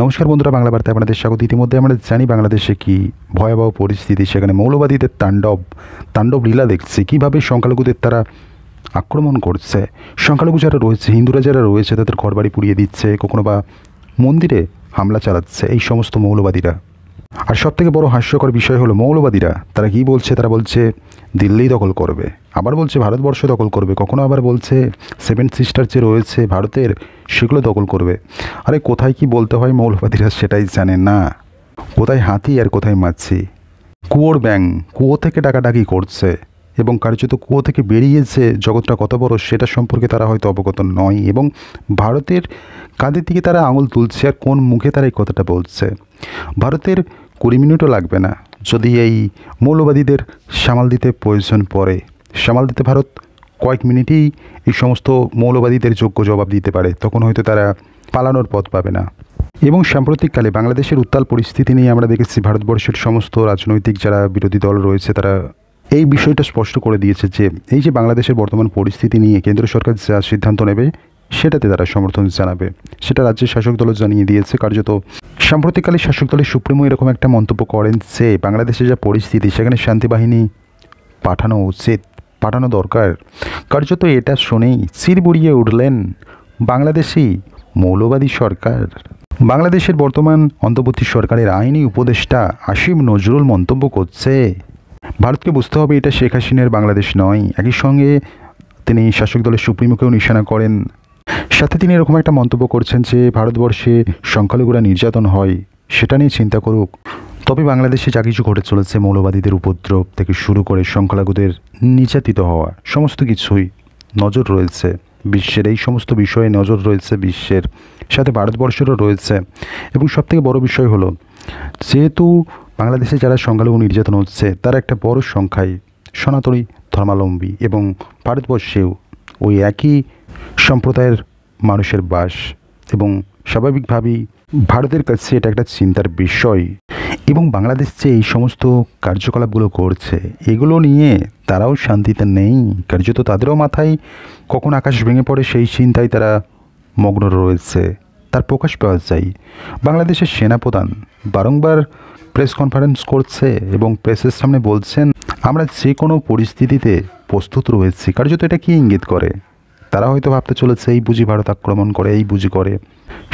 নমস্কার বন্ধুরা, বাংলা বার্তায় আপনাদের স্বাগত। ইতিমধ্যে আমরা জানি বাংলাদেশে কি ভয়াবহ পরিস্থিতি, সেখানে মৌলবাদীদের তাণ্ডব লীলা দেখছে, কীভাবে সংখ্যালঘুদের তারা আক্রমণ করছে। সংখ্যালঘু যারা রয়েছে, হিন্দুরা যারা রয়েছে, তাদের ঘরবাড়ি পুড়িয়ে দিচ্ছে, কখনো বা মন্দিরে হামলা চালাচ্ছে এই সমস্ত মৌলবাদীরা। আর সবথেকে বড় হাস্যকর বিষয় হলো মৌলবাদীরা তারা কী বলছে, তারা বলছে দিল্লি দখল করবে, আবার বলছে ভারতবর্ষ দখল করবে, কখনো আবার বলছে সেভেন সিস্টার যে রয়েছে ভারতের সেগুলো দখল করবে। আরে কোথায় কি বলতে হয় মৌলবাদীরা সেটাই জানে না, কোথায় হাতি আর কোথায় মাছি। কুয়োর ব্যাং কুয়ো থেকে ডাকাডাকি করছে এবং কার্যত কুয়ো থেকে বেরিয়েছে জগৎটা কত বড় সেটা সম্পর্কে তারা হয়তো অবগত নয়, এবং ভারতের কাঁধের দিকে তারা আঙুল তুলছে আর কোন মুখে তারা এই কথাটা বলছে। ভারতের 20 মিনিটও লাগবে না যদি এই মৌলবাদীদের সামাল দিতে প্রয়োজন পড়ে। সামাল দিতে ভারত কয়েক মিনিটেই এই সমস্ত মৌলবাদীদের যোগ্য জবাব দিতে পারে, তখন হয়তো তারা পালানোর পথ পাবে না। এবং সাম্প্রতিককালে বাংলাদেশের উত্তাল পরিস্থিতি নিয়ে আমরা দেখেছি ভারতবর্ষের সমস্ত রাজনৈতিক যারা বিরোধী দল রয়েছে তারা এই বিষয়টা স্পষ্ট করে দিয়েছে যে এই যে বাংলাদেশের বর্তমান পরিস্থিতি নিয়ে কেন্দ্র সরকার যা সিদ্ধান্ত নেবে সেটাতে তারা সমর্থন জানাবে, সেটা রাজ্যের শাসক দলও জানিয়ে দিয়েছে। কার্যত সাম্প্রতিককালে শাসক দলের সুপ্রিমো এরকম একটা মন্তব্য করেন যে বাংলাদেশের যা পরিস্থিতি সেখানে শান্তি বাহিনী পাঠানো উচিত, পাঠানো দরকার। কার্যত এটা শুনেই চির বুড়িয়ে উঠলেন বাংলাদেশি মৌলবাদী সরকার। বাংলাদেশের বর্তমান অন্তর্বর্তী সরকারের আইনি উপদেষ্টা আসিম নজরুল মন্তব্য করছে ভারতকে বুঝতে হবে এটা শেখ হাসিনার বাংলাদেশ নয়। একই সঙ্গে তিনি শাসক দলের সুপ্রিমোকেও নিশানা করেন, সাথে তিনি এরকম একটা মন্তব্য করছেন যে ভারতবর্ষে সংখ্যালঘুরা নির্যাতন হয় সেটা নিয়ে চিন্তা করুক। তবে বাংলাদেশে যা কিছু ঘটে চলেছে, মৌলবাদীদের উপদ্রব থেকে শুরু করে সংখ্যালঘুদের নির্যাতিত হওয়া, সমস্ত কিছুই নজর রয়েছে বিশ্বের, এই সমস্ত বিষয়ে নজর রয়েছে বিশ্বের, সাথে ভারতবর্ষেরও রয়েছে। এবং সবথেকে বড় বিষয় হলো যেহেতু বাংলাদেশে যারা সংখ্যালঘু নির্যাতন হচ্ছে তারা একটা বড় সংখ্যায় সনাতনী ধর্মাবলম্বী, এবং ভারতবর্ষেও ওই একই সম্প্রদায়ের মানুষের বাস, এবং স্বাভাবিকভাবেই ভারতের কাছে এটা একটা চিন্তার বিষয়। এবং বাংলাদেশ যে এই সমস্ত কার্যকলাপগুলো করছে এগুলো নিয়ে তারাও শান্তিতে নেই, কার্যত তাদেরও মাথায় কখন আকাশ ভেঙে পড়ে সেই চিন্তায় তারা মগ্ন রয়েছে। তার প্রকাশ পাওয়া যায় বাংলাদেশের সেনাপ্রধান বারংবার প্রেস কনফারেন্স করছে এবং প্রেসের সামনে বলছেন আমরা যে কোনো পরিস্থিতিতে প্রস্তুত রয়েছি। কার্যত এটা কি ইঙ্গিত করে? তারা হয়তো ভাবতে চলেছে এই বুঝি ভারত আক্রমণ করে, এই বুঝি করে।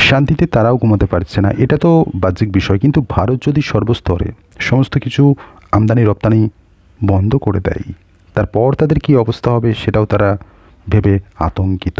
শান্তিতে তারাও ঘুমাতে পারছে না, এটা তো বাহ্যিক বিষয়। কিন্তু ভারত যদি সর্বস্তরে সমস্ত কিছু আমদানি রপ্তানি বন্ধ করে দেয় তারপর তাদের কি অবস্থা হবে সেটাও তারা ভেবে আতঙ্কিত।